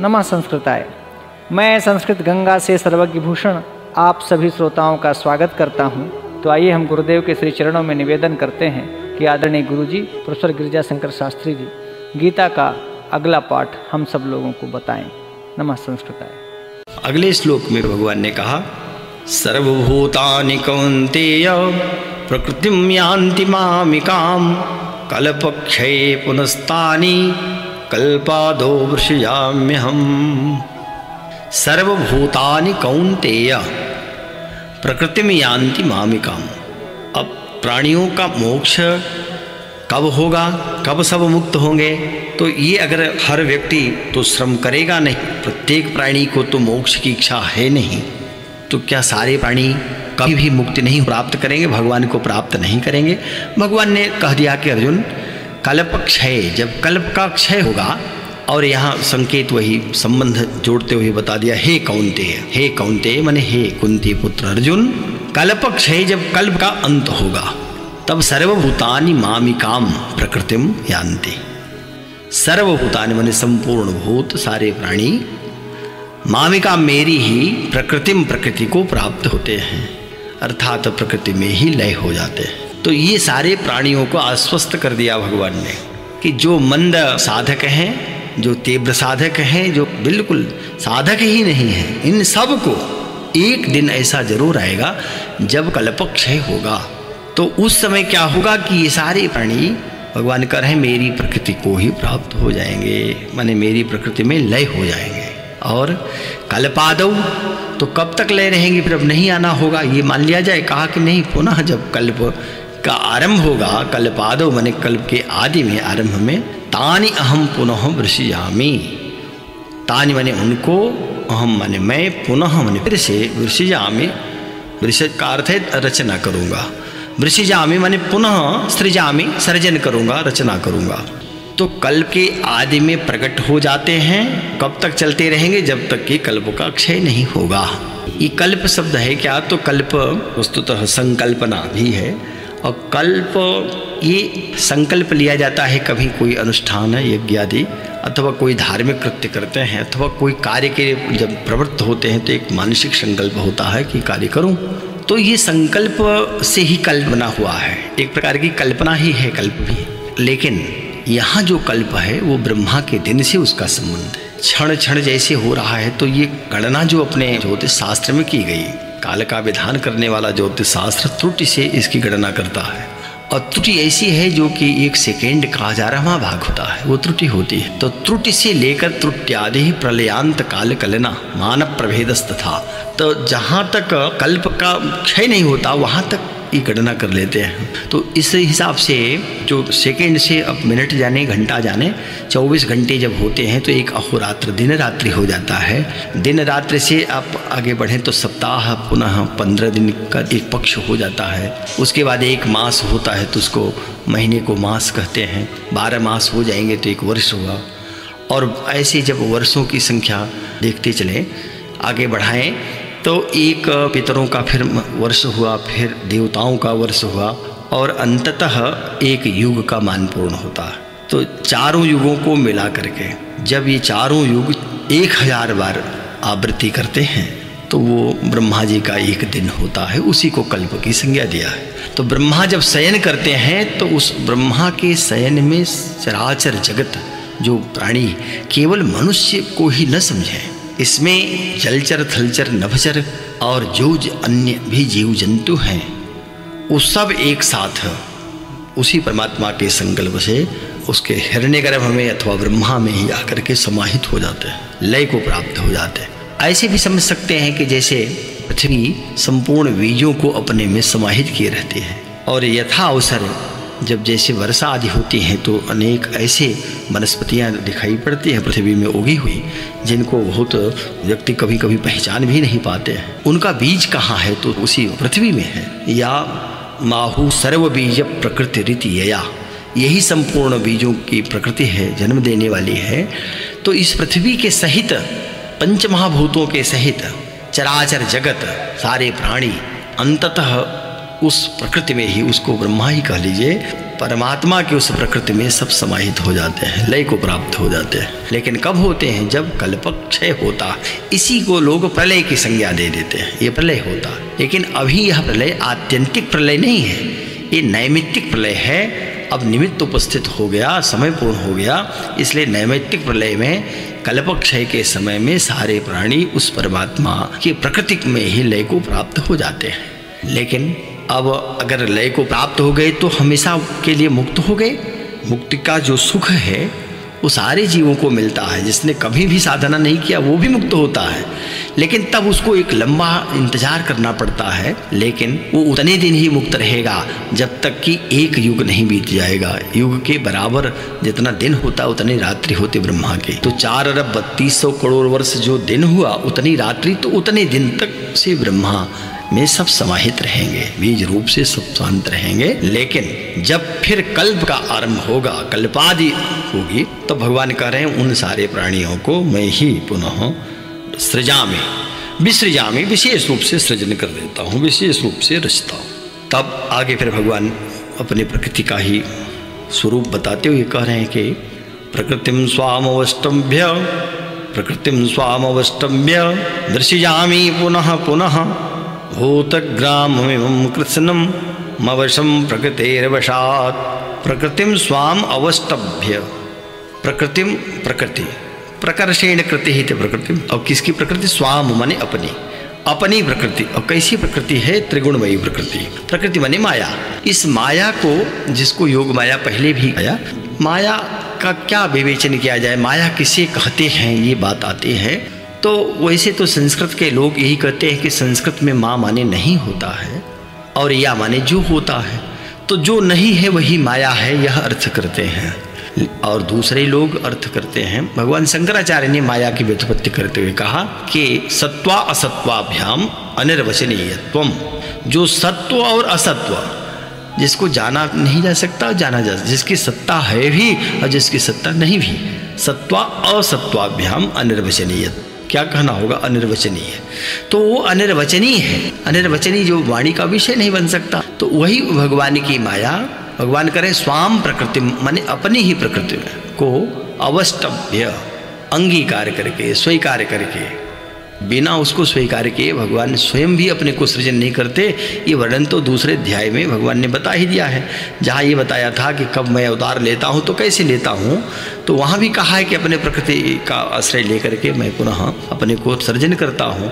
नमः संस्कृताय। मैं संस्कृत गंगा से सर्वज्ञ भूषण आप सभी श्रोताओं का स्वागत करता हूं। तो आइए हम गुरुदेव के श्री चरणों में निवेदन करते हैं कि आदरणीय गुरुजी प्रोफेसर गिरिजा शंकर शास्त्री जी गीता का अगला पाठ हम सब लोगों को बताएं। नमः संस्कृताय। अगले श्लोक में भगवान ने कहा, सर्वभूतानि कौन्तेय प्रकृतिं यान्ति मामिकाम् कल्पक्षये पुनस्तानि कल्पादो वृषयाम्यहम्। सर्वभूतानि कौन्तेय प्रकृतिं यान्ति मामिकाम्। अब प्राणियों का मोक्ष कब होगा, कब सब मुक्त होंगे? तो ये अगर हर व्यक्ति तो श्रम करेगा नहीं, प्रत्येक प्राणी को तो मोक्ष की इच्छा है नहीं, तो क्या सारे प्राणी कभी भी मुक्ति नहीं प्राप्त करेंगे, भगवान को प्राप्त नहीं करेंगे? भगवान ने कह दिया कि अर्जुन, कल्प क्षय, जब कल्प का क्षय होगा, और यहाँ संकेत वही संबंध जोड़ते हुए बता दिया, हे कौन्तेय माने हे कुंती पुत्र अर्जुन, कल्प क्षय, जब कल्प का अंत होगा तब सर्वभूतानि मामिकाम प्रकृतिम यान्ति। सर्वभूतानि माने संपूर्ण भूत, सारे प्राणी, मामिका मेरी ही प्रकृतिम, प्रकृति को प्राप्त होते हैं, अर्थात प्रकृति में ही लय हो जाते हैं। तो ये सारे प्राणियों को आश्वस्त कर दिया भगवान ने कि जो मंद साधक हैं, जो तीव्र साधक हैं, जो बिल्कुल साधक ही नहीं हैं, इन सब को एक दिन ऐसा जरूर आएगा जब कल्पक्षय होगा। तो उस समय क्या होगा कि ये सारे प्राणी, भगवान कह रहे हैं, मेरी प्रकृति को ही प्राप्त हो जाएंगे, माने मेरी प्रकृति में लय हो जाएंगे। और कल्पादौ, तो कब तक लय रहेंगे, फिर अब नहीं आना होगा, ये मान लिया जाए? कहा कि नहीं, पुनः जब कल्प का आरंभ होगा, कल्पादौ माने कल्प के आदि में, आरंभ में, तानि अहम पुनः वृषयामि। तानि माने उनको, अहम माने मैं, पुनः माने फिर से, वृषयामि, वृष का अर्थ है रचना करूँगा, वृषयामि माने पुनः, सृजामि सर्जन करूँगा, रचना करूँगा। तो कल्प के आदि में प्रकट हो जाते हैं, कब तक चलते रहेंगे? जब तक कि कल्प का क्षय नहीं होगा। ये कल्प शब्द है क्या? तो कल्प वस्तुतः संकल्पना भी है, और कल्प ये संकल्प लिया जाता है कभी कोई अनुष्ठान यज्ञ आदि, अथवा कोई धार्मिक कृत्य करते हैं, अथवा कोई कार्य के जब प्रवृत्त होते हैं तो एक मानसिक संकल्प होता है कि कार्य करूं। तो ये संकल्प से ही कल्प बना हुआ है, एक प्रकार की कल्पना ही है कल्प भी। लेकिन यहाँ जो कल्प है वो ब्रह्मा के दिन से उसका संबंध है, क्षण क्षण जैसे हो रहा है। तो ये गणना जो अपने ज्योतिष शास्त्र में की गई, काल का विधान करने वाला ज्योतिष शास्त्र त्रुटि से इसकी गणना करता है, और त्रुटि ऐसी है जो कि 1 सेकेंड का 1000वां भाग होता है, वो त्रुटि होती है। तो त्रुटि से लेकर त्रुट्यादि प्रलयांत काल कलना मानव प्रभेदस्तथा, तो जहाँ तक कल्प का क्षय नहीं होता वहाँ तक ये गणना कर लेते हैं। तो इस हिसाब से जो सेकेंड से अब मिनट जाने, घंटा जाने, 24 घंटे जब होते हैं तो एक अहोरात्र, दिन रात्रि हो जाता है। दिन रात्रि से आप आगे बढ़ें तो सप्ताह, पुनः 15 दिन का एक पक्ष हो जाता है। उसके बाद 1 मास होता है तो उसको महीने को मास कहते हैं। 12 मास हो जाएंगे तो 1 वर्ष हुआ। और ऐसे जब वर्षों की संख्या देखते चलें, आगे बढ़ाएं, तो एक पितरों का फिर वर्ष हुआ, फिर देवताओं का वर्ष हुआ, और अंततः एक युग का मान पूर्ण होता है। तो चारों युगों को मिला करके जब ये चारों युग 1000 बार आवृत्ति करते हैं तो वो ब्रह्मा जी का एक दिन होता है, उसी को कल्प की संज्ञा दिया है। तो ब्रह्मा जब शयन करते हैं तो उस ब्रह्मा के शयन में चराचर जगत, जो प्राणी केवल मनुष्य को ही न समझें, इसमें जलचर, थलचर, नभचर और जो अन्य भी जीव जंतु हैं, वो सब एक साथ उसी परमात्मा के संकल्प से उसके हिरण्यगर्भ में अथवा ब्रह्मा में ही आकर के समाहित हो जाते हैं, लय को प्राप्त हो जाते हैं। ऐसे भी समझ सकते हैं कि जैसे पृथ्वी संपूर्ण बीजों को अपने में समाहित किए रहती है, और यथा अवसर जब जैसे वर्षा आदि होती हैं तो अनेक ऐसे वनस्पतियाँ दिखाई पड़ती हैं पृथ्वी में उगी हुई, जिनको बहुत व्यक्ति कभी कभी पहचान भी नहीं पाते हैं। उनका बीज कहाँ है? तो उसी पृथ्वी में है। या माहु सर्व बीज प्रकृति रीति यया, यही संपूर्ण बीजों की प्रकृति है, जन्म देने वाली है। तो इस पृथ्वी के सहित, पंच महाभूतों के सहित चराचर जगत, सारे प्राणी अंततः उस प्रकृति में ही, उसको ब्रह्मा ही कह लीजिए, परमात्मा की उस प्रकृति में सब समाहित हो जाते हैं, लय को प्राप्त हो जाते हैं। लेकिन कब होते हैं? जब कल्पक क्षय होता है। इसी को लोग प्रलय की संज्ञा दे देते हैं, ये प्रलय होता है। लेकिन अभी यह प्रलय आत्यंतिक प्रलय नहीं है, ये नैमित्तिक प्रलय है। अब निमित्त उपस्थित हो गया, समय पूर्ण हो गया, इसलिए नैमित्तिक प्रलय में कल्पक क्षय के समय में सारे प्राणी उस परमात्मा की प्रकृति में ही लय को प्राप्त हो जाते हैं। लेकिन अब अगर लय को प्राप्त हो गए तो हमेशा के लिए मुक्त हो गए। मुक्ति का जो सुख है वो सारे जीवों को मिलता है। जिसने कभी भी साधना नहीं किया वो भी मुक्त होता है, लेकिन तब उसको एक लंबा इंतजार करना पड़ता है। लेकिन वो उतने दिन ही मुक्त रहेगा जब तक कि एक युग नहीं बीत जाएगा। युग के बराबर जितना दिन होता उतनी रात्रि होती ब्रह्मा के। तो 4,32 करोड़ वर्ष जो दिन हुआ उतनी रात्रि, तो उतने दिन तक से ब्रह्मा में सब समाहित रहेंगे, बीज रूप से सब शांत रहेंगे। लेकिन जब फिर कल्प का आरंभ होगा, कल्पादि होगी, तो भगवान कह रहे हैं उन सारे प्राणियों को मैं ही पुनः सृजामि, विसृजामि, विशेष रूप से सृजन कर देता हूँ, विशेष रूप से रचता हूँ। तब आगे फिर भगवान अपनी प्रकृति का ही स्वरूप बताते हुए कह रहे हैं कि प्रकृतिम स्वामवष्टम्भ्य, प्रकृतिम स्वामवष्टम्भ्य दृश्यामि पुनः पुनः भूतग्राममिमं कृत्स्नं मवशं प्रकृतेर्वशात्। प्रकृतिम स्वाम अवष्टभ्य, प्रकृतिम प्रकृति, प्रकर्षेण कृति ही प्रकृति। और किसकी प्रकृति? स्वाम माने अपनी, अपनी प्रकृति। और कैसी प्रकृति है? त्रिगुणमयी प्रकृति। प्रकृति माने माया। इस माया को, जिसको योग माया पहले भी आया, माया का क्या विवेचन किया जाए, माया किसे कहते हैं, ये बात आती है। तो वैसे तो संस्कृत के लोग यही कहते हैं कि संस्कृत में माँ माने नहीं होता है और या माने जो होता है, तो जो नहीं है वही माया है, यह अर्थ करते हैं। और दूसरे लोग अर्थ करते हैं, भगवान शंकराचार्य ने माया की व्युत्पत्ति करते हुए कहा कि सत्वा असत्वाभ्याम अनिर्वचनीयत्वम। जो सत्व और असत्व, जिसको जाना नहीं जा सकता और जाना जा सकता, जिसकी सत्ता है भी और जिसकी सत्ता नहीं भी, सत्वा असत्वाभ्याम अनिर्वचनीय। क्या कहना होगा? अनिर्वचनीय। तो वो अनिर्वचनीय है, अनिर्वचनीय जो वाणी का विषय नहीं बन सकता, तो वही भगवान की माया। भगवान करें स्वाम प्रकृति माने अपनी ही प्रकृति को अवष्टभ्य, अंगीकार करके, स्वीकार करके, बिना उसको स्वीकार किए भगवान स्वयं भी अपने को सृजन नहीं करते। ये वर्णन तो दूसरे अध्याय में भगवान ने बता ही दिया है, जहाँ ये बताया था कि कब मैं अवतार लेता हूँ तो कैसे लेता हूँ, तो वहाँ भी कहा है कि अपने प्रकृति का आश्रय लेकर के मैं पुनः अपने को सृजन करता हूँ।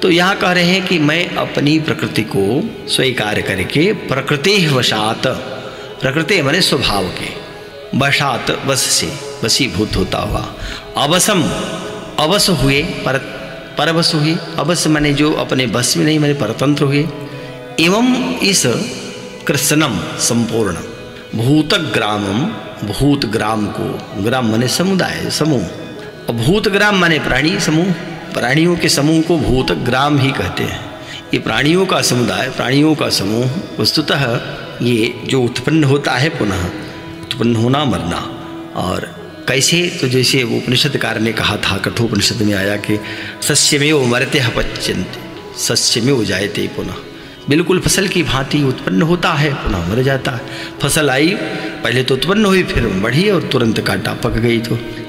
तो यहाँ कह रहे हैं कि मैं अपनी प्रकृति को स्वीकार करके प्रकृति वशात, प्रकृति माने स्वभाव के, वशात वश से, वशीभूत होता हुआ, अवसम अवश हुए, परवश हुए। अवश्य माने जो अपने बस में नहीं, माने परतंत्र हुए। एवं इस कृत्स्नम संपूर्ण, भूतग्रामम, भूतग्राम को, ग्राम माने समुदाय, समूह, और भूतग्राम माने प्राणी समूह, प्राणियों के समूह को भूतग्राम ही कहते हैं। ये प्राणियों का समुदाय, प्राणियों का समूह, वस्तुतः ये जो उत्पन्न होता है, पुनः उत्पन्न होना, मरना। और कैसे? तो जैसे वो उपनिषदकार ने कहा था, कठोपनिषद में आया कि सस्यमेव मरते पच्यन्ते, सस्यमेव जायते पुनः। बिल्कुल फसल की भांति उत्पन्न होता है, पुनः मर जाता है। फसल आई, पहले तो उत्पन्न हुई, फिर बढ़ी और तुरंत काटा, पक गई।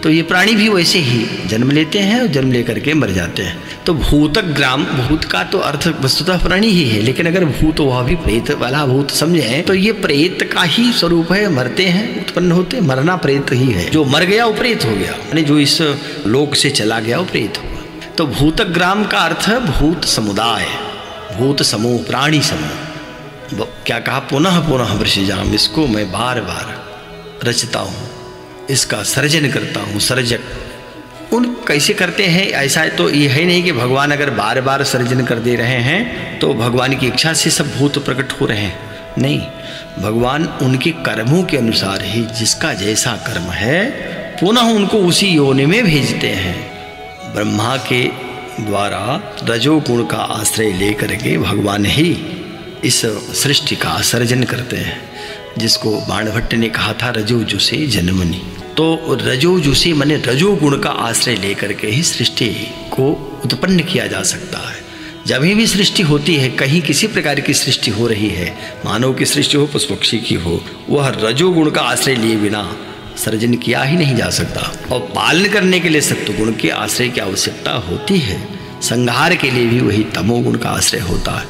तो ये प्राणी भी वैसे ही जन्म लेते हैं और जन्म लेकर के मर जाते हैं। तो भूतग्राम, भूत का तो अर्थ वस्तुतः प्राणी ही है, लेकिन अगर भूत वह भी प्रेत वाला भूत समझे तो ये प्रेत का ही स्वरूप है। मरते हैं, उत्पन्न होते, मरना प्रेत ही है। जो मर गया वो प्रेत हो गया, यानी जो इस लोक से चला गया वो प्रेत हुआ। तो भूतग्राम का अर्थ है भूत समुदाय, भूत समूह, प्राणी समूह। क्या कहा? पुनः पुनः वृषिजाम, इसको मैं बार बार रचता हूँ, इसका सर्जन करता हूँ। सर्जक उन कैसे करते हैं? ऐसा तो ये है नहीं कि भगवान अगर बार बार सर्जन कर दे रहे हैं तो भगवान की इच्छा से सब भूत प्रकट हो रहे हैं, नहीं। भगवान उनके कर्मों के अनुसार ही, जिसका जैसा कर्म है, पुनः उनको उसी योनि में भेजते हैं। ब्रह्मा के द्वारा रजोगुण का आश्रय लेकर के भगवान ही इस सृष्टि का सर्जन करते हैं, जिसको बाणभट्ट ने कहा था रजोजुषे जन्मनि। तो रजोजुषे माने रजोगुण का आश्रय लेकर के ही सृष्टि को उत्पन्न किया जा सकता है। जब भी सृष्टि होती है, कहीं किसी प्रकार की सृष्टि हो रही है, मानव की सृष्टि हो, पशु पक्षी की हो, वह रजोगुण का आश्रय लिए बिना सृजन किया ही नहीं जा सकता। और पालन करने के लिए सत्वगुण के आश्रय की आवश्यकता होती है। संहार के लिए भी वही तमोगुण का आश्रय होता है।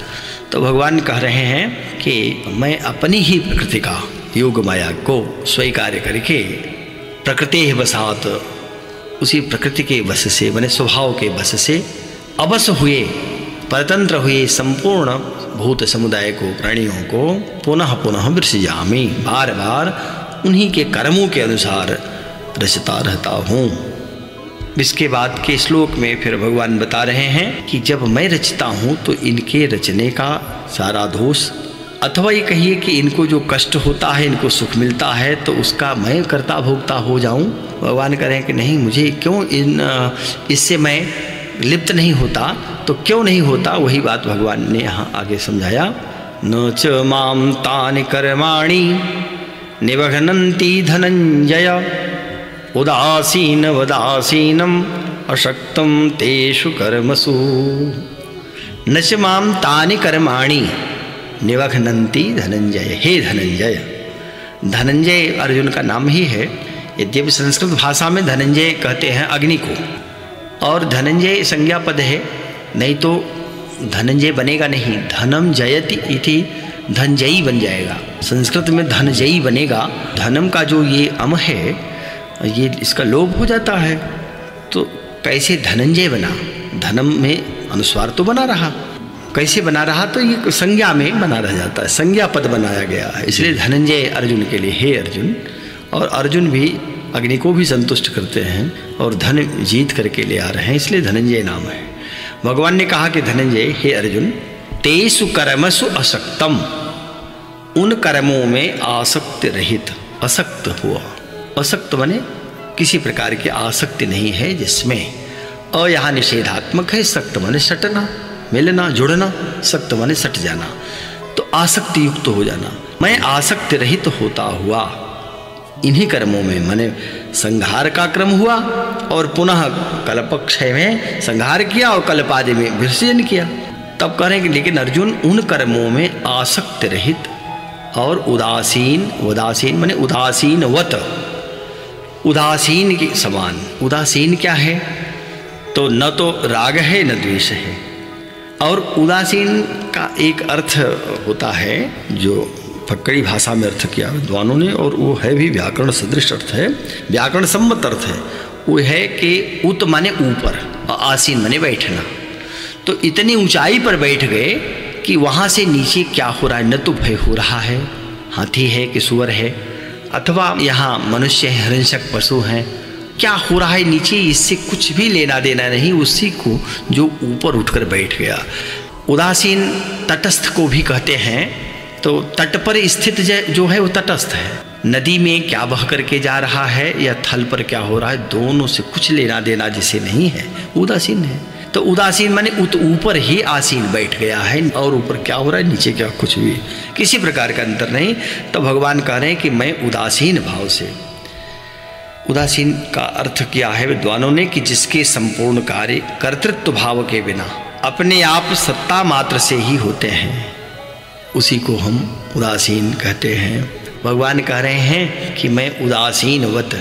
तो भगवान कह रहे हैं कि मैं अपनी ही प्रकृति का योग माया को स्वीकार करके प्रकृति वसात, उसी प्रकृति के वश से, बने स्वभाव के वश से अवश हुए, परतंत्र हुए संपूर्ण भूत समुदाय को, प्राणियों को पुनः पुनः विसृजामि, बार बार उन्हीं के कर्मों के अनुसार रचता रहता हूँ। इसके बाद के श्लोक में फिर भगवान बता रहे हैं कि जब मैं रचता हूँ तो इनके रचने का सारा दोष, अथवा ये कहिए कि इनको जो कष्ट होता है, इनको सुख मिलता है, तो उसका मैं कर्ता भोक्ता हो जाऊं। भगवान कह रहे हैं कि नहीं, मुझे क्यों इससे मैं लिप्त नहीं होता। तो क्यों नहीं होता, वही बात भगवान ने यहाँ आगे समझाया। न च माम तानि कर्माणि निबध्नन्ति धनंजय, उदासीन वदासीनम अशक्तम तेषु कर्मसु। न च माम तानि कर्माणि निबध्नन्ति धनंजय। हे धनंजय, धनंजय अर्जुन का नाम ही है। यद्यपि संस्कृत भाषा में धनंजय कहते हैं अग्नि को, और धनंजय संज्ञा पद है, नहीं तो धनंजय बनेगा नहीं। धनम जयति इति धनजयी बन जाएगा। संस्कृत में धनजयी बनेगा। धनम का जो ये अम है, ये इसका लोभ हो जाता है। तो कैसे धनंजय बना? धनम में अनुस्वार तो बना रहा, कैसे बना रहा? तो ये संज्ञा में बना रह जाता है, संज्ञा पद बनाया गया है। इसलिए धनंजय अर्जुन के लिए हे अर्जुन। और अर्जुन भी अग्नि को भी संतुष्ट करते हैं और धन जीत करके ले आ रहे हैं, इसलिए धनंजय नाम है। भगवान ने कहा कि धनंजय हे अर्जुन, तेषु कर्मसु असक्तम, उन कर्मों में आसक्ति रहित, असक्त हुआ। असक्त माने किसी प्रकार की आसक्ति नहीं है जिसमें। अ यहाँ निषेधात्मक है, सक्त माने सटना, मिलना, जुड़ना, सक्त माने सट जाना। तो आसक्ति युक्त हो जाना। मैं आसक्ति रहित होता हुआ इन्हीं कर्मों में, माने संहार का क्रम हुआ और पुनः कल्पक्षय में संहार किया और कल्पादि में विसर्जन किया। तब कह रहे हैं कि लेकिन अर्जुन उन कर्मों में आसक्त रहित और उदासीन, उदासीन माने उदासीनवत, उदासीन के समान। उदासीन क्या है? तो न तो राग है न द्वेष है। और उदासीन का एक अर्थ होता है जो फक्कड़ी भाषा में अर्थ किया विद्वानों ने, और वो है भी व्याकरण सदृश अर्थ है, व्याकरण सम्मत अर्थ है। वो है कि उत माने ऊपर और आसीन माने बैठना। तो इतनी ऊंचाई पर बैठ गए कि वहाँ से नीचे क्या हो रहा है न तो भय हो रहा है, हाथी है कि सुअर है, अथवा यहाँ मनुष्य है, हिंसक पशु हैं, क्या हो रहा है नीचे, इससे कुछ भी लेना देना नहीं। उसी को जो ऊपर उठकर बैठ गया। उदासीन तटस्थ को भी कहते हैं। तो तट पर स्थित जो है वो तटस्थ है। नदी में क्या बह करके जा रहा है या थल पर क्या हो रहा है, दोनों से कुछ लेना देना जिसे नहीं है, उदासीन है। तो उदासीन माने ऊपर ही आसीन बैठ गया है, और ऊपर क्या हो रहा है नीचे क्या, कुछ भी किसी प्रकार का अंतर नहीं। तो भगवान कह रहे हैं कि मैं उदासीन भाव से। उदासीन का अर्थ किया है विद्वानों ने कि जिसके संपूर्ण कार्य कर्तृत्व भाव के बिना अपने आप सत्ता मात्र से ही होते हैं, उसी को हम उदासीन कहते हैं। भगवान कह रहे हैं कि मैं उदासीनवत,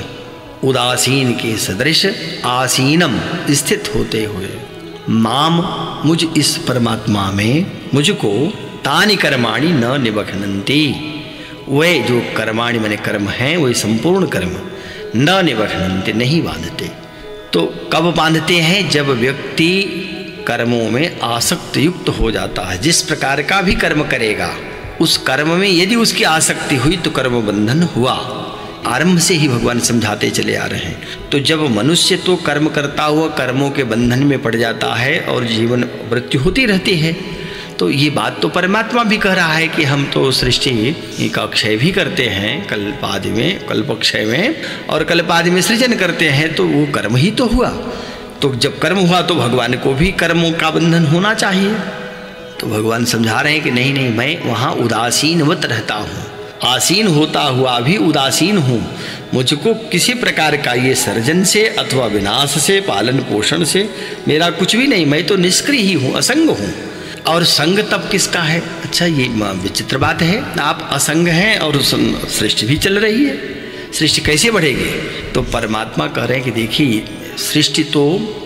उदासीन के सदृश आसीनम स्थित होते हुए, माम मुझ इस परमात्मा में मुझको तानि कर्माणि न निबध्नन्ति, वे जो कर्माणि माने कर्म हैं, वे संपूर्ण कर्म न निबध्नन्ति नहीं बांधते। तो कब बांधते हैं? जब व्यक्ति कर्मों में आसक्त युक्त हो जाता है। जिस प्रकार का भी कर्म करेगा उस कर्म में यदि उसकी आसक्ति हुई तो कर्म बंधन हुआ। आरंभ से ही भगवान समझाते चले आ रहे हैं। तो जब मनुष्य तो कर्म करता हुआ कर्मों के बंधन में पड़ जाता है और जीवन मृत्यु होती रहती है, तो ये बात तो परमात्मा भी कह रहा है कि हम तो सृष्टि का क्षय भी करते हैं कल्पादि में, कल्पक्षय में, और कल्पादि में सृजन करते हैं, तो वो कर्म ही तो हुआ। तो जब कर्म हुआ तो भगवान को भी कर्मों का बंधन होना चाहिए। तो भगवान समझा रहे हैं कि नहीं नहीं, मैं वहाँ उदासीनवत रहता हूँ, आसीन होता हुआ भी उदासीन हूँ। मुझको किसी प्रकार का ये सर्जन से अथवा विनाश से, पालन पोषण से मेरा कुछ भी नहीं, मैं तो निष्क्रिय ही हूँ, असंग हूँ। और संग तब किसका है? अच्छा, ये विचित्र बात है, आप असंग हैं और सृष्टि भी चल रही है, सृष्टि कैसे बढ़ेगी? तो परमात्मा कह रहे हैं कि देखिए, सृष्टि तो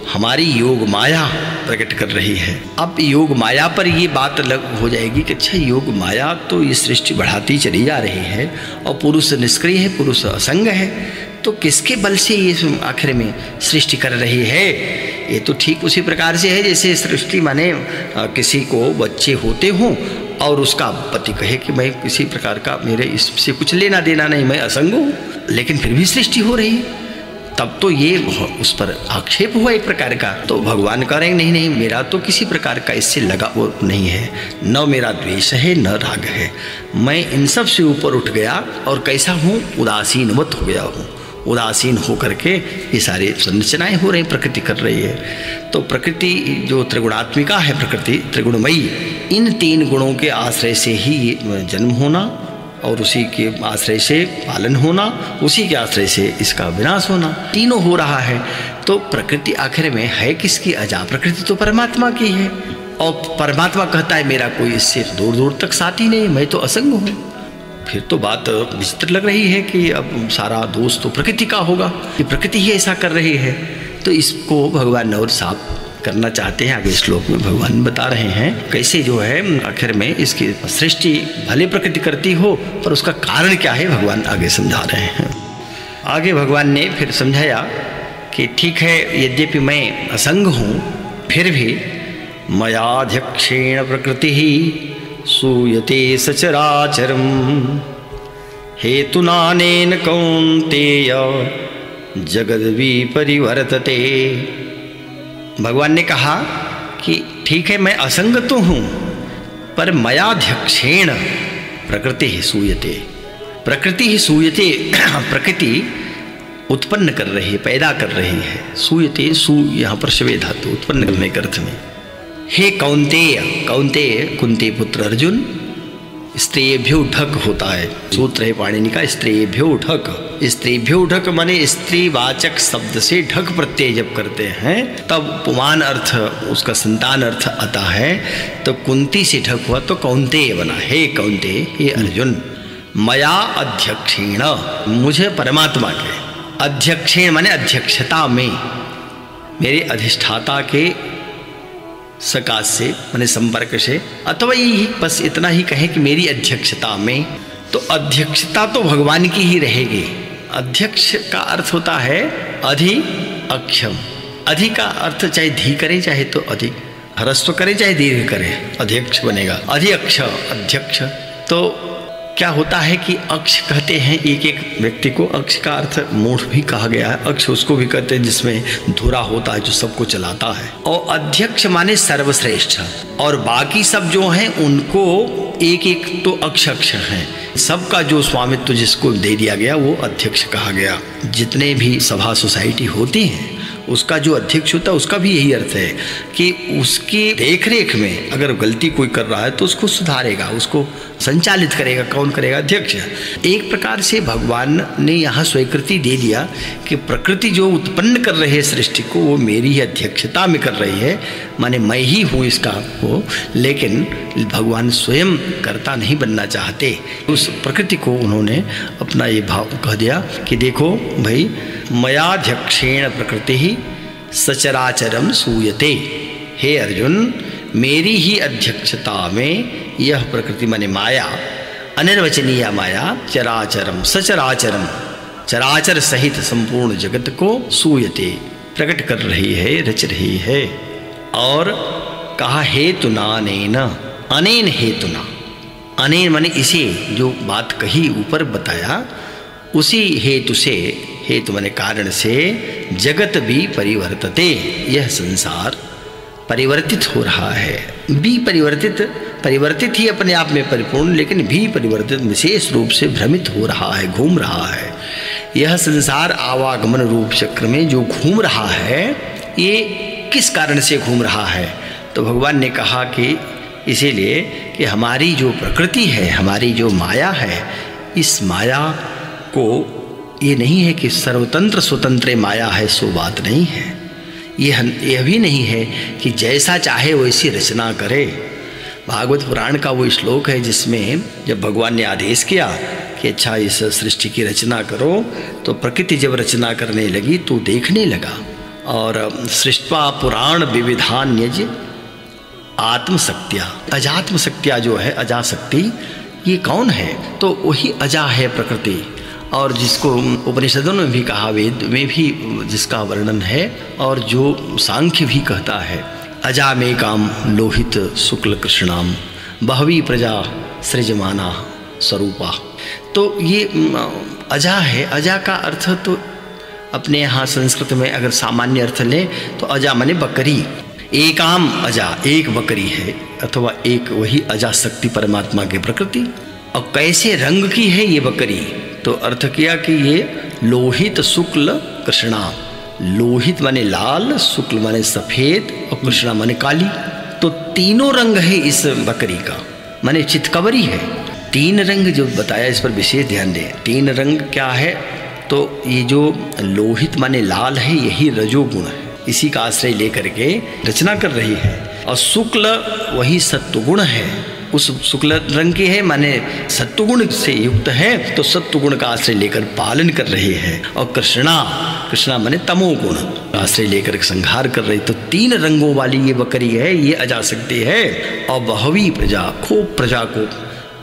हमारी योग माया प्रकट कर रही है। अब योग माया पर ये बात हो जाएगी कि अच्छा, योग माया तो ये सृष्टि बढ़ाती चली जा रही है और पुरुष निष्क्रिय है, पुरुष असंग है, तो किसके बल से ये आखिर में सृष्टि कर रही है? ये तो ठीक उसी प्रकार से है जैसे सृष्टि माने किसी को बच्चे होते हों और उसका पति कहे कि मैं किसी प्रकार का, मेरे इससे कुछ लेना देना नहीं, मैं असंग हूँ, लेकिन फिर भी सृष्टि हो रही है, तब तो ये उस पर आक्षेप हुआ एक प्रकार का। तो भगवान कह रहे हैं नहीं नहीं, मेरा तो किसी प्रकार का इससे लगा वो नहीं है, न मेरा द्वेष है न राग है, मैं इन सब से ऊपर उठ गया और कैसा हूँ, उदासीनवत हो गया हूँ। उदासीन होकर के ये सारे संरचनाएं हो रही, प्रकृति कर रही है। तो प्रकृति जो त्रिगुणात्मिका है, प्रकृति त्रिगुणमयी, इन 3 गुणों के आश्रय से ही जन्म होना और उसी के आश्रय से पालन होना, उसी के आश्रय से इसका विनाश होना, तीनों हो रहा है। तो प्रकृति आखिर में है किसकी? अजा प्रकृति तो परमात्मा की है, और परमात्मा कहता है मेरा कोई इससे दूर दूर तक साथी नहीं, मैं तो असंग हूँ। फिर तो बात विचित्र लग रही है कि अब सारा दोष तो प्रकृति का होगा, कि प्रकृति ही ऐसा कर रही है। तो इसको भगवान और साफ करना चाहते हैं। आगे श्लोक में भगवान बता रहे हैं कैसे जो है आखिर में इसकी सृष्टि भले प्रकृति करती हो, पर उसका कारण क्या है भगवान आगे समझा रहे हैं। आगे भगवान ने फिर समझाया कि ठीक है, यद्यपि मैं असंग हूँ, फिर भी मयाध्यक्षेण प्रकृति ही सूयते सचराचरम हेतुनानेन कौन्तेय जगद्विपरिवर्तते। भगवान ने कहा कि ठीक है, मैं असंग तो हूँ, पर मयाध्यक्षेण प्रकृति ही सूयते, प्रकृति ही सूयते, प्रकृति उत्पन्न कर रही है, पैदा कर रही है। सूयते, सू यहाँ पर शवे धातु, उत्पन्न करने के अर्थ में। हे कौन्तेय, कौन्तेय कुंती पुत्र अर्जुन, स्त्रीभ्यो ढक होता है, सूत्र है पाणिनि का, स्त्रीभ्यो ढक। स्त्रीभ्यो ढक माने स्त्रीवाचक शब्द से ढक प्रत्यय जब करते हैं तब पुमान अर्थ, उसका संतान अर्थ आता है। तो कुंती से ढक हुआ तो कौन्तेय बना। हे कौन्तेय, हे अर्जुन, मया अध्यक्षेण, मुझे परमात्मा के, अध्यक्षेण माने अध्यक्षता में, मेरे अधिष्ठाता के सकाश से माने संपर्क से, अथवा यही बस इतना ही कहें कि मेरी अध्यक्षता में। तो अध्यक्षता तो भगवान की ही रहेगी। अध्यक्ष का अर्थ होता है अधि अक्षम। अधि का अर्थ चाहे धी करें चाहे तो अधिक, ह्रस्व करें चाहे दीर्घ करें, अध्यक्ष बनेगा। अधि अक्ष, अध्यक्ष। तो क्या होता है कि अक्ष कहते हैं एक एक व्यक्ति को, अक्ष का अर्थ मूढ़ भी कहा गया है, अक्ष उसको भी कहते हैं जिसमें धुरा होता है, जो सबको चलाता है। और अध्यक्ष माने सर्वश्रेष्ठ, और बाकी सब जो हैं उनको एक एक तो अक्ष अक्ष हैं, सबका जो स्वामित्व जिसको दे दिया गया वो अध्यक्ष कहा गया। जितने भी सभा सोसाइटी होती हैं उसका जो अध्यक्ष होता है उसका भी यही अर्थ है कि उसकी देखरेख में अगर गलती कोई कर रहा है तो उसको सुधारेगा, उसको संचालित करेगा। कौन करेगा? अध्यक्ष। एक प्रकार से भगवान ने यहाँ स्वीकृति दे दिया कि प्रकृति जो उत्पन्न कर रही है सृष्टि को वो मेरी ही अध्यक्षता में कर रही है, माने मैं ही हूँ इसका वो। लेकिन भगवान स्वयं कर्ता नहीं बनना चाहते, उस प्रकृति को उन्होंने अपना ये भाव कह दिया कि देखो भाई, मयाध्यक्षेण प्रकृति ही सचराचरम सूयते। हे अर्जुन, मेरी ही अध्यक्षता में यह प्रकृति माने माया, अनिर्वचनीय माया, चराचरम सचराचरम, चराचर सहित संपूर्ण जगत को सूयते, प्रकट कर रही है, रच रही है। और कहा हेतुना अनेन, अनेन हेतुना, अनेन माने इसे जो बात कही ऊपर बताया उसी हेतु से, हेतु माने कारण से, जगत भी परिवर्तते, यह संसार परिवर्तित हो रहा है। भी परिवर्तित, परिवर्तित ही अपने आप में परिपूर्ण, लेकिन भी परिवर्तित विशेष रूप से भ्रमित हो रहा है, घूम रहा है। यह संसार आवागमन रूप चक्र में जो घूम रहा है, ये किस कारण से घूम रहा है? तो भगवान ने कहा कि इसीलिए कि हमारी जो प्रकृति है, हमारी जो माया है, इस माया को ये नहीं है कि सर्वतंत्र स्वतंत्र माया है, सो बात नहीं है। यह भी नहीं है कि जैसा चाहे वैसी रचना करे। भागवत पुराण का वो श्लोक है जिसमें जब भगवान ने आदेश किया कि अच्छा इस सृष्टि की रचना करो, तो प्रकृति जब रचना करने लगी तो देखने लगा, और सृष्टवा पुराण विविधान्यज आत्मशक्तिया, अजात्मशक्तिया जो है अजाशक्ति, ये कौन है? तो वही अजा है प्रकृति, और जिसको उपनिषदों में भी कहा, वेद में भी जिसका वर्णन है, और जो सांख्य भी कहता है, अजामेकाम लोहित शुक्ल कृष्णाम बहवी प्रजा सृजमाना स्वरूपा। तो ये अजा है। अजा का अर्थ तो अपने यहाँ संस्कृत में अगर सामान्य अर्थ लें तो अजा माने बकरी, एकाम अजा, एक बकरी है, अथवा एक वही अजा शक्ति परमात्मा की प्रकृति। और कैसे रंग की है ये बकरी? तो अर्थ किया कि ये लोहित शुक्ल कृष्णा, लोहित माने लाल, शुक्ल माने सफेद, और कृष्णा माने काली। तो तीनों रंग है इस बकरी का, माने चितकबरी है। तीन रंग जो बताया इस पर विशेष ध्यान दें। तीन रंग क्या है? तो ये जो लोहित माने लाल है, यही रजोगुण है, इसी का आश्रय लेकर के रचना कर रही है। और शुक्ल वही सत्वगुण है, उस शुक्ल रंग की है, माने सत्वगुण से युक्त है, तो सत्वगुण का आश्रय लेकर पालन कर रही है। और कृष्णा, कृष्णा माने तमोगुण आश्रय लेकर संहार कर रही। तो तीन रंगों वाली ये बकरी है, ये अजाशक्ति है। और बहवी प्रजा, खूब प्रजा को,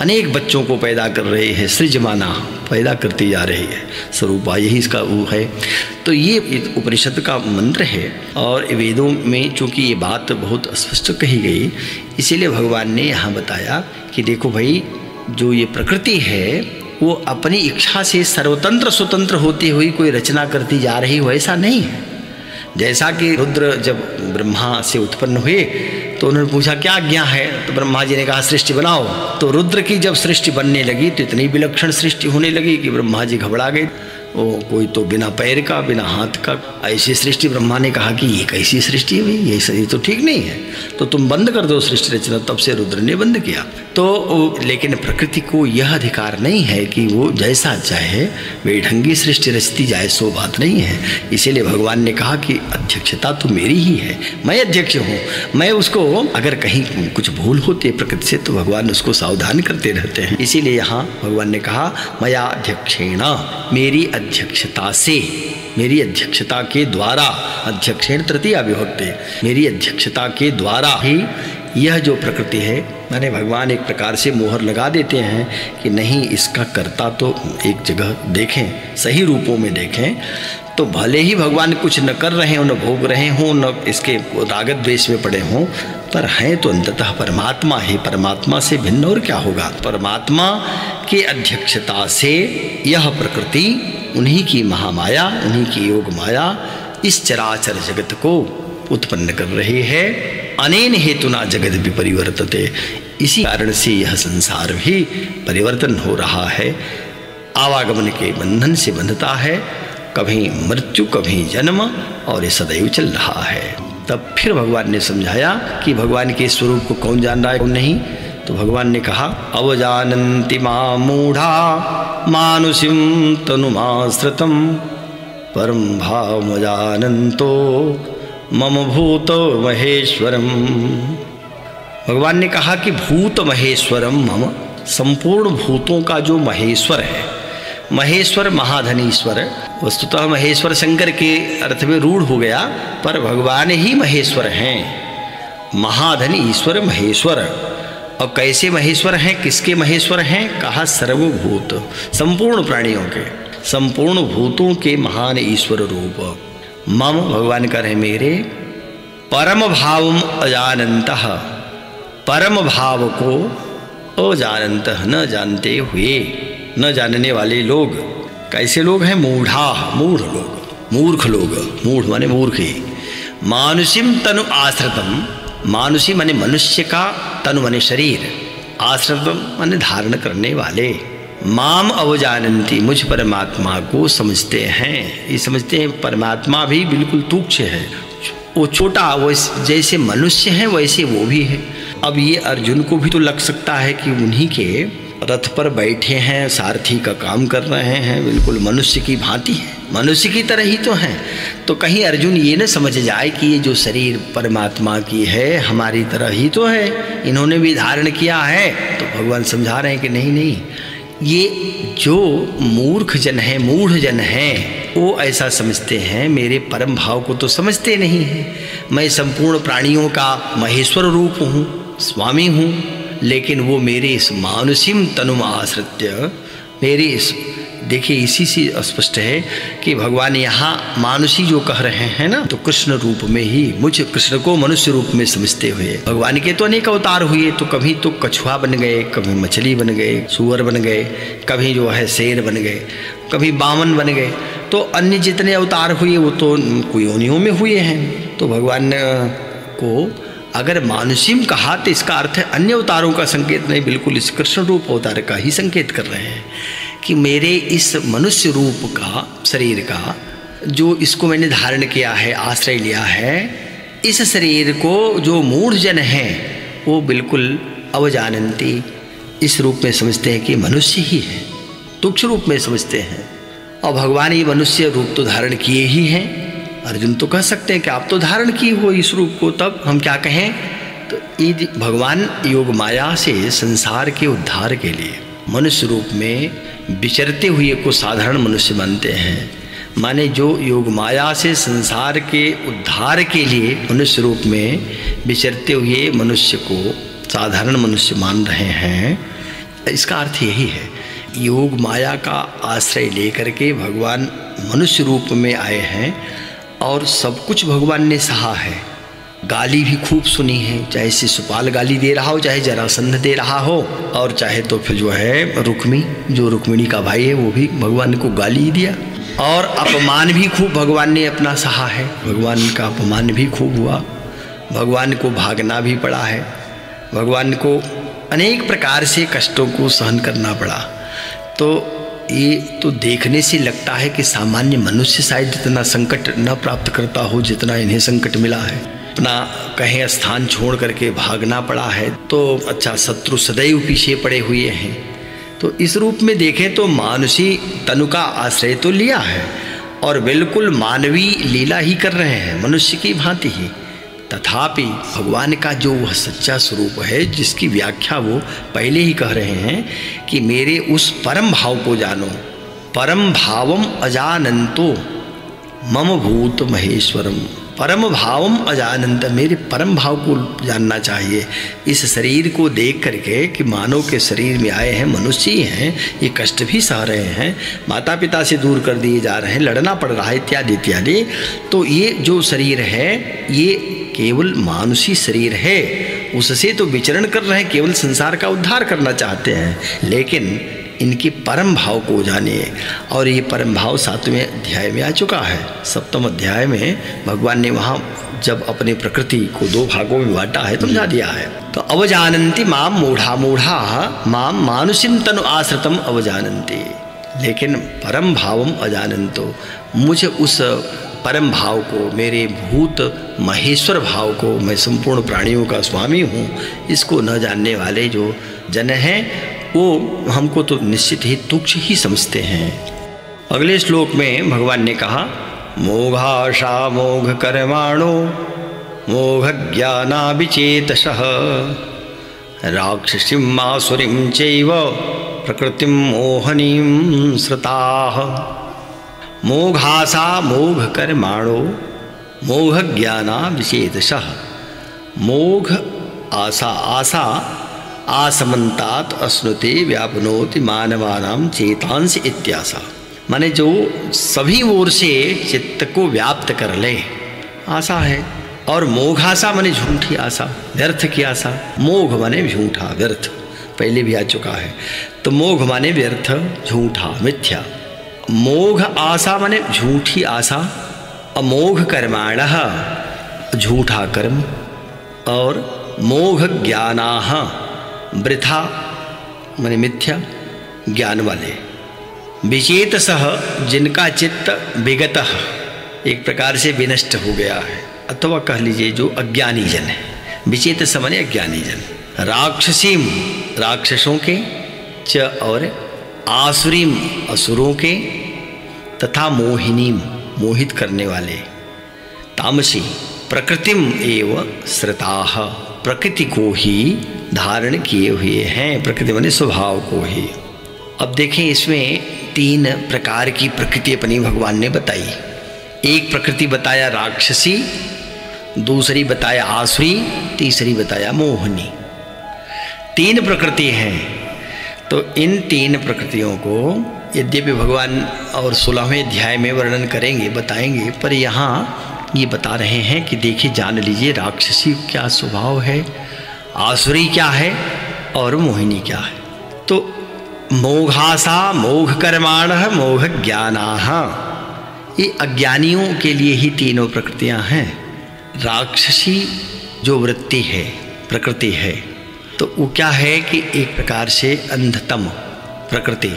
अनेक बच्चों को पैदा कर रहे हैं, सृजमाना, पैदा करती जा रही है स्वरूपा, यही इसका वो है। तो ये उपनिषद का मंत्र है, और वेदों में चूँकि ये बात बहुत स्पष्ट कही गई, इसीलिए भगवान ने यहाँ बताया कि देखो भाई, जो ये प्रकृति है वो अपनी इच्छा से सर्वतंत्र स्वतंत्र होती हुई कोई रचना करती जा रही हो, ऐसा नहीं है। जैसा कि रुद्र जब ब्रह्मा से उत्पन्न हुए तो उन्होंने पूछा क्या आज्ञा है, तो ब्रह्मा जी ने कहा सृष्टि बनाओ। तो रुद्र की जब सृष्टि बनने लगी तो इतनी विलक्षण सृष्टि होने लगी कि ब्रह्मा जी घबरा गए। वो कोई तो बिना पैर का, बिना हाथ का, ऐसी सृष्टि। ब्रह्मा ने कहा कि ये कैसी सृष्टि है भाई, ये सही तो ठीक नहीं है, तो तुम बंद कर दो सृष्टि रचना। तब से रुद्र ने बंद किया। तो लेकिन प्रकृति को यह अधिकार नहीं है कि वो जैसा चाहे बेढंगी सृष्टि रचती जाए, सो बात नहीं है। इसीलिए भगवान ने कहा कि अध्यक्षता तो मेरी ही है, मैं अध्यक्ष हूँ। मैं उसको अगर कहीं कुछ भूल होती है प्रकृति से तो भगवान उसको सावधान करते रहते हैं। इसीलिए यहाँ भगवान ने कहा मया अध्यक्षेण, मेरी अध्यक्षता से, मेरी अध्यक्षता के द्वारा, अध्यक्षेण तृतीया विभक्ति, मेरी अध्यक्षता के द्वारा ही यह जो प्रकृति है, माने भगवान एक प्रकार से मोहर लगा देते हैं कि नहीं, इसका कर्ता तो एक जगह देखें, सही रूपों में देखें। तो भले ही भगवान कुछ न कर रहे हों, न भोग रहे हों, न इसके रागत द्वेष में पड़े हों, पर हैं तो अंततः परमात्मा ही। परमात्मा से भिन्न और क्या होगा? परमात्मा के अध्यक्षता से यह प्रकृति, उन्हीं की महामाया, उन्हीं की योग माया इस चराचर जगत को उत्पन्न कर रही है। अनेन हेतुना जगत भी परिवर्तते, इसी कारण से यह संसार भी परिवर्तन हो रहा है, आवागमन के बंधन से बंधता है, कभी मृत्यु कभी जन्म, और ये सदैव चल रहा है। तब फिर भगवान ने समझाया कि भगवान के स्वरूप को कौन जान रहा है कौन नहीं। तो भगवान ने कहा अवजानन्ति मां मूढ़ा मानुषिं तनुमाश्रितं परम भावमजानन्तो मम भूत महेश्वरम। भगवान ने कहा कि भूत महेश्वरम मम, संपूर्ण भूतों का जो महेश्वर है, महेश्वर महाधनीश्वर, वस्तुतः महेश्वर शंकर के अर्थ में रूढ़ हो गया, पर भगवान ही महेश्वर हैं, महाधनी ईश्वर महेश्वर। और कैसे महेश्वर हैं, किसके महेश्वर हैं? कहा सर्वभूत, संपूर्ण प्राणियों के, संपूर्ण भूतों के महान ईश्वर रूप। मम, भगवान कर है मेरे, परम भावम अजानन्तः, परम भाव को अजानन्तः, न जानते हुए, न जानने वाले लोग। कैसे लोग हैं? मूढ़ा, मूढ़ लोग, मूर्ख लोग, मूढ़ माने मूर्ख ही। मानुषिम तनु आश्रितम, मानुषी माने मनुष्य का, तनु माने शरीर, आश्रितम माने धारण करने वाले। माम अवजानन्ति, मुझ परमात्मा को समझते हैं। ये समझते हैं परमात्मा भी बिल्कुल तुच्छ है, वो छोटा, वो जैसे मनुष्य है वैसे वो भी है। अब ये अर्जुन को भी तो लग सकता है कि उन्हीं के रथ पर बैठे हैं, सारथी का काम कर रहे हैं, बिल्कुल मनुष्य की भांति है, मनुष्य की तरह ही तो हैं। तो कहीं अर्जुन ये न समझ जाए कि ये जो शरीर परमात्मा की है, हमारी तरह ही तो है, इन्होंने भी धारण किया है। तो भगवान समझा रहे हैं कि नहीं नहीं, ये जो मूर्ख जन है, मूढ़ जन है, वो ऐसा समझते हैं, मेरे परम भाव को तो समझते नहीं हैं। मैं संपूर्ण प्राणियों का महेश्वर रूप हूँ, स्वामी हूँ, लेकिन वो मेरे इस मानुषिम तनुम आश्रित्य, मेरे इस, देखिए इसी से स्पष्ट है कि भगवान यहाँ मानुषी जो कह रहे हैं ना, तो कृष्ण रूप में ही, मुझ कृष्ण को मनुष्य रूप में समझते हुए। भगवान के तो अनेक अवतार हुए, तो कभी तो कछुआ बन गए, कभी मछली बन गए, सूअर बन गए, कभी जो है शेर बन गए, कभी बामन बन गए। तो अन्य जितने अवतार हुए वो तो योनियों में हुए हैं। तो भगवान को अगर मानुषिम कहा तो इसका अर्थ है अन्य अवतारों का संकेत नहीं, बिल्कुल इस कृष्ण रूप अवतार का ही संकेत कर रहे हैं कि मेरे इस मनुष्य रूप का, शरीर का, जो इसको मैंने धारण किया है, आश्रय लिया है, इस शरीर को जो मूढ़ जन हैं वो बिल्कुल अवजानंती, इस रूप में समझते हैं कि मनुष्य ही है, तुच्छ रूप में समझते हैं। और भगवान ये मनुष्य रूप तो धारण किए ही हैं। अर्जुन तो कह सकते हैं कि आप तो धारण किए हो इस रूप को, तब हम क्या कहें। तो ये भगवान योग माया से संसार के उद्धार के लिए मनुष्य रूप में विचरते हुए को साधारण मनुष्य मानते हैं। माने जो योग माया से संसार के उद्धार के लिए मनुष्य रूप में विचरते हुए मनुष्य को साधारण मनुष्य मान रहे हैं, इसका अर्थ यही है। योग माया का आश्रय लेकर के भगवान मनुष्य रूप में आए हैं और सब कुछ भगवान ने सहा है। गाली भी खूब सुनी है, चाहे शिशुपाल गाली दे रहा हो, चाहे जरासंध दे रहा हो, और चाहे तो फिर जो है रुक्मी, जो रुक्मिणी का भाई है, वो भी भगवान को गाली ही दिया। और अपमान भी खूब भगवान ने अपना सहा है, भगवान का अपमान भी खूब हुआ, भगवान को भागना भी पड़ा है, भगवान को अनेक प्रकार से कष्टों को सहन करना पड़ा। तो ये तो देखने से लगता है कि सामान्य मनुष्य शायद इतना संकट न प्राप्त करता हो जितना इन्हें संकट मिला है। अपना कहीं स्थान छोड़ करके भागना पड़ा है, तो अच्छा शत्रु सदैव पीछे पड़े हुए हैं। तो इस रूप में देखें तो मानुषी तनु का आश्रय तो लिया है और बिल्कुल मानवीय लीला ही कर रहे हैं, मनुष्य की भांति ही। तथापि भगवान का जो वह सच्चा स्वरूप है, जिसकी व्याख्या वो पहले ही कह रहे हैं कि मेरे उस परम भाव को जानो, परम भावम अजानंतो मम भूत महेश्वरम, परम भावम अजानंत, मेरे परम भाव को जानना चाहिए। इस शरीर को देख करके कि मानव के शरीर में आए हैं, मनुष्य ही हैं, ये कष्ट भी सह रहे हैं, माता पिता से दूर कर दिए जा रहे हैं, लड़ना पड़ रहा है, इत्यादि इत्यादि। तो ये जो शरीर है ये केवल मानुषी शरीर है, उससे तो विचरण कर रहे हैं, केवल संसार का उद्धार करना चाहते हैं, लेकिन इनके परम भाव को जानिए। और ये परम भाव 7वें अध्याय में आ चुका है। 7वें अध्याय में भगवान ने वहाँ जब अपने प्रकृति को 2 भागों में बांटा है, समझा दिया है। तो अवजानन्ति माम मूढ़ा मूढ़ा माम मानुषिम तनु आश्रितम अवजानन्ति, लेकिन परम भावम अजानन्तो, मुझे उस परम भाव को, मेरे भूत महेश्वर भाव को, मैं संपूर्ण प्राणियों का स्वामी हूँ, इसको न जानने वाले जो जन हैं वो हमको तो निश्चित ही तुच्छ ही समझते हैं। अगले श्लोक में भगवान ने कहा मोघाशा मोघ कर्माणो मोघ ज्ञानाभिचेतसः राक्षसीम् आसुरीं चैव प्रकृतिं मोहनीं श्रुताः। मोघाशा मोघ कर्माणो मोघ ज्ञानाभिचेतसः। मोघ आशा, आशा आसमंतात अश्नुते व्यापनोति मानवानां चेतांश इत्याशा, माने जो सभी ओर से चित्त को व्याप्त कर ले, आशा है। और मोघाशा माने झूठी आशा, व्यर्थ की आशा। मोघ माने झूठा, व्यर्थ, पहले भी आ चुका है। तो मोघ माने व्यर्थ, झूठा, मिथ्या। मोघ आशा माने झूठी आशा। अमोघ कर्माणः, झूठा कर्म। और मोघ ज्ञानाः, वृथा माने मिथ्या ज्ञान वाले। विचेतसः, जिनका चित्त विगतः, एक प्रकार से विनष्ट हो गया है, अथवा कह लीजिए जो अज्ञानी जन है। विचेतस माने अज्ञानी जन। राक्षसीम, राक्षसों के, च और आसुरीम असुरों के, तथा मोहिनीम मोहित करने वाले, तामसी प्रकृतिम एव श्रताः प्रकृति को ही धारण किए हुए हैं, प्रकृति माने स्वभाव को ही। अब देखें इसमें 3 प्रकार की प्रकृति अपनी भगवान ने बताई। एक प्रकृति बताया राक्षसी, दूसरी बताया आसुरी, तीसरी बताया मोहिनी। 3 प्रकृति हैं। तो इन 3 प्रकृतियों को यद्यपि भगवान और 16वें अध्याय में वर्णन करेंगे, बताएंगे, पर यहाँ ये बता रहे हैं कि देखिए जान लीजिए राक्षसी क्या स्वभाव है, आसुरी क्या है और मोहिनी क्या है। तो मोघासा मोघ कर्माण मोघ ज्ञानाः, ये अज्ञानियों के लिए ही तीनों प्रकृतियां हैं। राक्षसी जो वृत्ति है, प्रकृति है, तो वो क्या है कि एक प्रकार से अंधतम प्रकृति,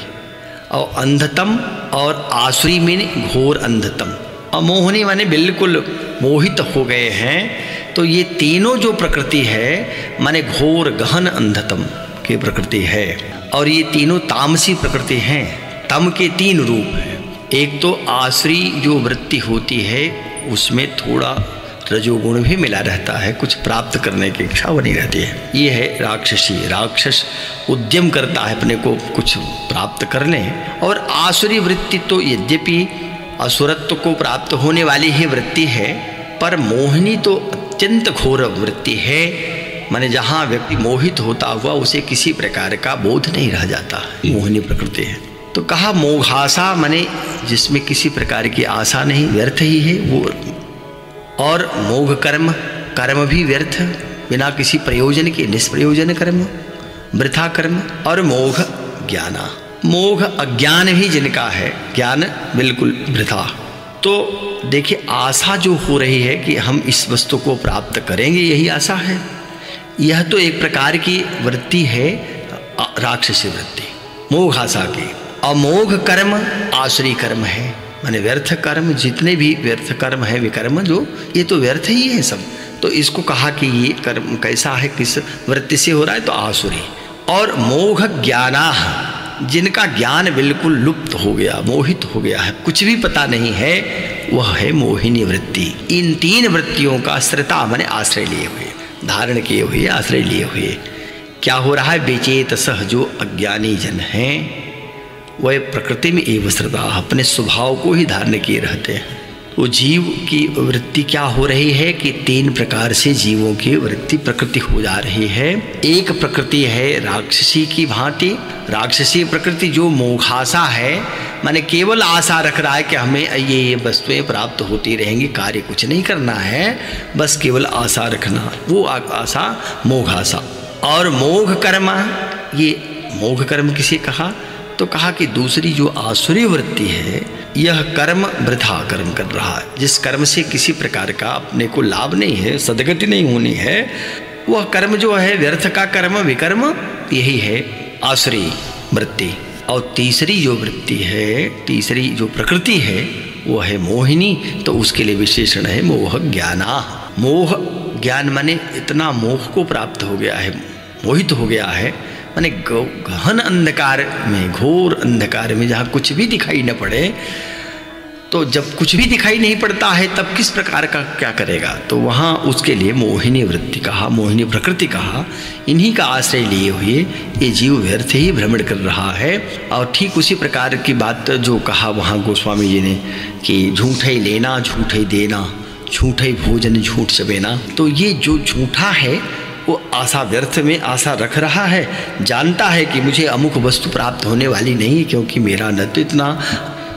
और अंधतम और आसुरी में घोर अंधतम, और मोहिनी माने बिल्कुल मोहित हो गए हैं। तो ये तीनों जो प्रकृति है माने घोर गहन अंधतम की प्रकृति है। और ये तीनों तामसी प्रकृति हैं। तम के 3 रूप हैं। एक तो आसुरी जो वृत्ति होती है उसमें थोड़ा रजोगुण भी मिला रहता है, कुछ प्राप्त करने की इच्छा बनी रहती है। ये है राक्षसी। राक्षस उद्यम करता है अपने को कुछ प्राप्त कर लें। और आसुरी वृत्ति तो यद्यपि असुरत्व को प्राप्त होने वाली ही वृत्ति है, पर मोहिनी तो अत्यंत घोर वृत्ति है, माने जहाँ व्यक्ति मोहित होता हुआ उसे किसी प्रकार का बोध नहीं रह जाता, मोहिनी प्रकृति है। तो कहा मोघासा माने जिसमें किसी प्रकार की आशा नहीं, व्यर्थ ही है वो। और मोघ कर्म, कर्म भी व्यर्थ, बिना किसी प्रयोजन के, निष्प्रयोजन कर्म, वृथा कर्म। और मोघ ज्ञाना, मोघ अज्ञान भी जिनका है, ज्ञान बिल्कुल वृथा। तो देखिए आशा जो हो रही है कि हम इस वस्तु को प्राप्त करेंगे, यही आशा है। यह तो एक प्रकार की वृत्ति है राक्षसी वृत्ति, मोघ आशा की। अमोघ कर्म आसुरी कर्म है, माने व्यर्थ कर्म, जितने भी व्यर्थ कर्म है विकर्म जो, ये तो व्यर्थ ही है सब। तो इसको कहा कि ये कर्म कैसा है, किस वृत्ति से हो रहा है, तो आसुरी। और मोघ ज्ञानाः, जिनका ज्ञान बिल्कुल लुप्त हो गया, मोहित हो गया है, कुछ भी पता नहीं है, वह है मोहिनी वृत्ति। इन 3 वृत्तियों का श्रता माने आश्रय लिए हुए, धारण किए हुए, आश्रय लिए हुए क्या हो रहा है, बेचेतसः जो अज्ञानी जन हैं वह प्रकृति में एवं श्रद्धा, अपने स्वभाव को ही धारण किए रहते हैं। वो जीव की वृत्ति क्या हो रही है कि 3 प्रकार से जीवों की वृत्ति प्रकृति हो जा रही है। एक प्रकृति है राक्षसी की भांति, राक्षसी प्रकृति जो मोघासा है, माने केवल आशा रख रहा है कि हमें ये वस्तुएं प्राप्त होती रहेंगी, कार्य कुछ नहीं करना है, बस केवल आशा रखना, वो आशा मोघासा। और मोघ कर्म, ये मोघ कर्म किसे कहा, तो कहा कि दूसरी जो आसुरी वृत्ति है, यह कर्म वृथा कर्म कर रहा है, जिस कर्म से किसी प्रकार का अपने को लाभ नहीं है, सदगति नहीं होनी है, वह कर्म जो है व्यर्थ का कर्म, विकर्म, यही है आसुरी वृत्ति। और तीसरी जो वृत्ति है, तीसरी जो प्रकृति है, वो है मोहिनी। तो उसके लिए विशेषण है मोह ज्ञाना। मोह ज्ञान माने इतना मोह को प्राप्त हो गया है, मोहित हो गया है, माने गहन अंधकार में, घोर अंधकार में, जहाँ कुछ भी दिखाई न पड़े। तो जब कुछ भी दिखाई नहीं पड़ता है तब किस प्रकार का क्या करेगा, तो वहाँ उसके लिए मोहिनी वृत्ति कहा, मोहिनी प्रकृति कहा। इन्हीं का आश्रय लिए हुए ये जीव व्यर्थ ही भ्रमण कर रहा है। और ठीक उसी प्रकार की बात जो कहा वहाँ गोस्वामी जी ने कि झूठे लेना झूठे देना, झूठे भोजन झूठ चबेना। तो ये जो झूठा है वो आशा, व्यर्थ में आशा रख रहा है, जानता है कि मुझे अमुक वस्तु प्राप्त होने वाली नहीं, क्योंकि मेरा न तो इतना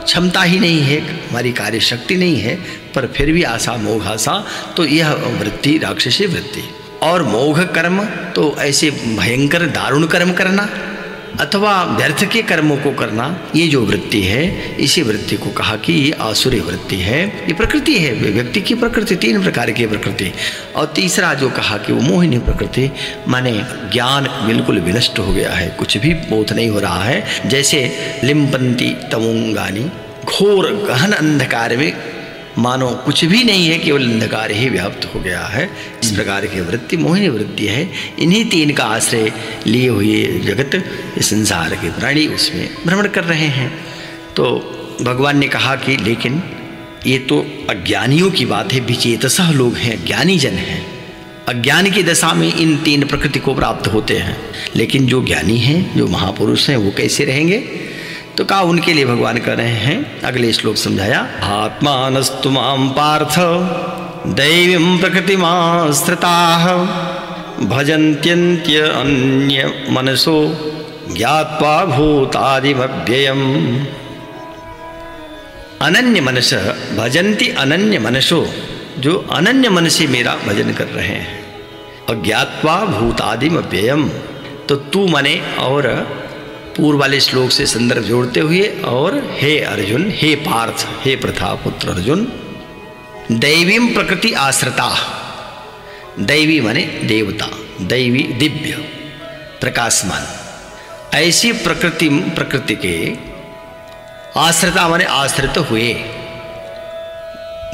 क्षमता ही नहीं है, हमारी कार्य शक्ति नहीं है, पर फिर भी आशा, मोघ आशा। तो यह वृत्ति राक्षसी वृत्ति। और मोघ कर्म तो ऐसे भयंकर दारुण कर्म करना अथवा व्यर्थ के कर्मों को करना, ये जो वृत्ति है, इसी वृत्ति को कहा कि ये आसुरी वृत्ति है, ये प्रकृति है, व्यक्ति की प्रकृति, 3 प्रकार की प्रकृति। और तीसरा जो कहा कि वो मोहिनी प्रकृति, माने ज्ञान बिल्कुल विनष्ट हो गया है, कुछ भी बोध नहीं हो रहा है। जैसे लिम्पंती तमोंगानी, घोर गहन अंधकार में मानो कुछ भी नहीं है, केवल अंधकार ही व्याप्त हो गया है। इस प्रकार की वृत्ति मोहिनी वृत्ति है। इन्हीं तीन का आश्रय लिए हुए जगत, संसार के प्राणी उसमें भ्रमण कर रहे हैं। तो भगवान ने कहा कि लेकिन ये तो अज्ञानियों की बात है, विचेतसः लोग हैं, ज्ञानी जन हैं। अज्ञान की दशा में इन तीन प्रकृति को प्राप्त होते हैं, लेकिन जो ज्ञानी हैं, जो महापुरुष हैं, वो कैसे रहेंगे? तो कहा उनके लिए भगवान कह रहे हैं, अगले श्लोक समझाया, आत्मानस्तु मां पार्थ दैवीं प्रकृतिमाश्रिताः भजन्त्यन्त्य अन्य मनसो ज्ञात्वा भूतादिमव्ययम्। अनन्य मनस भजन्ति अनन्य मनसो, जो अनन्य मन से मेरा भजन कर रहे हैं। और ज्ञात्वा भूतादिमव्ययम्, तो तू मने और पूर्व वाले श्लोक से संदर्भ जोड़ते हुए, और हे अर्जुन, हे पार्थ, हे प्रथापुत्र अर्जुन, दैवीं प्रकृति आश्रिता, दैवी माने देवता, दैवी दिव्य प्रकाशमान, ऐसी प्रकृति के आश्रिता माने आश्रित हुए,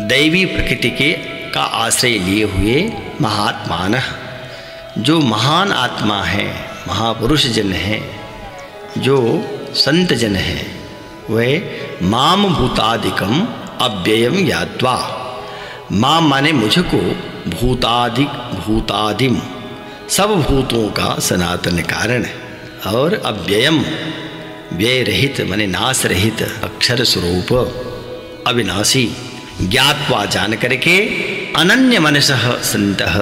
दैवी प्रकृति के का आश्रय लिए हुए महात्मान, जो महान आत्मा है, महापुरुष जन हैं, जो संत जन हैं, वे माम भूतादिकम अव्ययम ज्ञात्वा, माम माने मुझको, भूतादिम सब भूतों का सनातन कारण, और अव्ययम व्यय रहित माने नाश रहित अक्षर स्वरूप अविनाशी, ज्ञात्वा जान करके, अनन्य मनसः संतः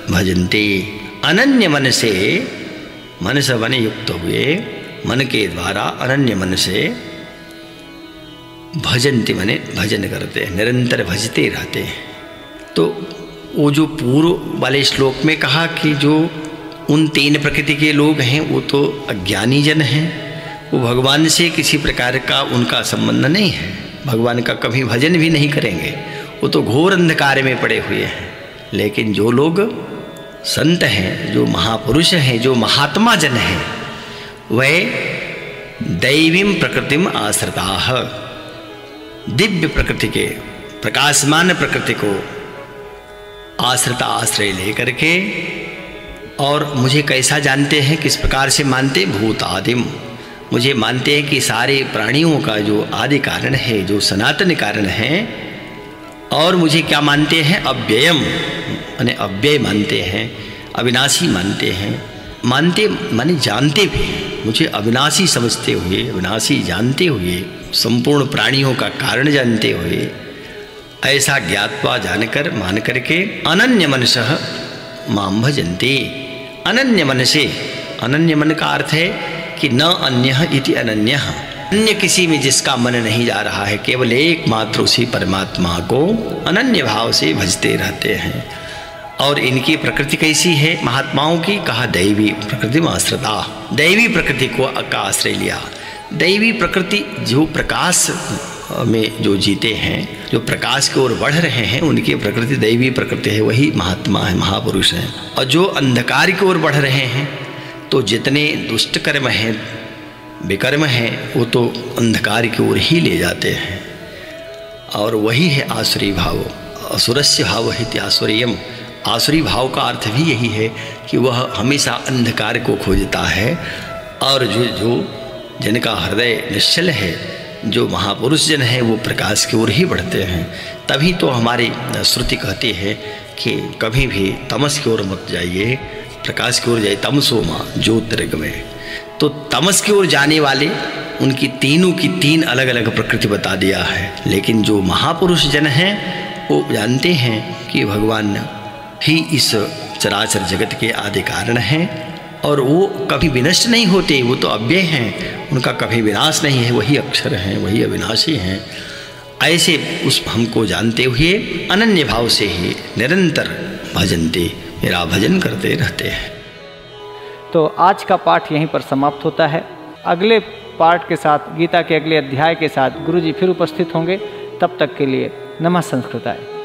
भजन्ते, अनन्य मन से, मनस बने युक्त हुए, मन के द्वारा अनन्य मन से भजन्ति माने भजन करते हैं, निरंतर भजते रहते हैं। तो वो जो पूर्व वाले श्लोक में कहा कि जो उन तीन प्रकृति के लोग हैं वो तो अज्ञानी जन हैं, वो भगवान से किसी प्रकार का उनका संबंध नहीं है, भगवान का कभी भजन भी नहीं करेंगे, वो तो घोर अंधकार में पड़े हुए हैं। लेकिन जो लोग संत हैं, जो महापुरुष हैं, जो महात्मा जन हैं, वह दैवीं प्रकृतिम आश्रिताः, दिव्य प्रकृति के प्रकाशमान प्रकृति को आश्रिता आश्रय लेकर के, और मुझे कैसा जानते हैं, किस प्रकार से मानते, भूतादिम, मुझे मानते हैं कि सारे प्राणियों का जो आदि कारण है, जो सनातन कारण है, और मुझे क्या मानते हैं, अव्ययम माने अव्यय मानते हैं, अविनाशी मानते हैं, मानते माने जानते भी, मुझे अविनाशी समझते हुए, अविनाशी जानते हुए, संपूर्ण प्राणियों का कारण जानते हुए, ऐसा ज्ञात्वा जानकर मान करके, अनन्य मनसः मां भजन्ते, अनन्य मन से, अनन्य मन का अर्थ है कि न अन्यः इति अनन्यः, अन्य किसी में जिसका मन नहीं जा रहा है, केवल एकमात्र उसी परमात्मा को अनन्य भाव से भजते रहते हैं। और इनकी प्रकृति कैसी है महात्माओं की? कहा दैवी प्रकृति में आश्रिता, दैवी प्रकृति को का आश्रय लिया। दैवी प्रकृति जो प्रकाश में जो जीते हैं, जो प्रकाश की ओर बढ़ रहे हैं, उनकी प्रकृति दैवी प्रकृति है, वही महात्मा है, महापुरुष हैं। और जो अंधकार की ओर बढ़ रहे हैं, तो जितने दुष्ट कर्म हैं, विकर्म हैं, वो तो अंधकार की ओर ही ले जाते हैं। और वही है आसुरी भाव, असुरस्य भाव हित आसुरीयम। आसुरी भाव का अर्थ भी यही है कि वह हमेशा अंधकार को खोजता है, और जो जिनका हृदय निश्चल है, जो महापुरुष जन है, वो प्रकाश की ओर ही बढ़ते हैं। तभी तो हमारी श्रुति कहती है कि कभी भी तमस की ओर मत जाइए, प्रकाश की ओर जाइए, तमसो मां ज्योतिर्गमय। तो तमस की ओर जाने वाले, उनकी तीनों की तीन अलग अलग प्रकृति बता दिया है। लेकिन जो महापुरुष जन हैं, वो जानते हैं कि भगवान ही इस चराचर जगत के आदि कारण हैं, और वो कभी विनष्ट नहीं होते, वो तो अव्यय हैं, उनका कभी विनाश नहीं है, वही अक्षर हैं, वही अविनाशी हैं। ऐसे उस हमको जानते हुए अनन्य भाव से ही निरंतर भजनते, मेरा भजन करते रहते हैं। तो आज का पाठ यहीं पर समाप्त होता है। अगले पाठ के साथ, गीता के अगले अध्याय के साथ गुरुजी फिर उपस्थित होंगे। तब तक के लिए नमः संस्कृताय।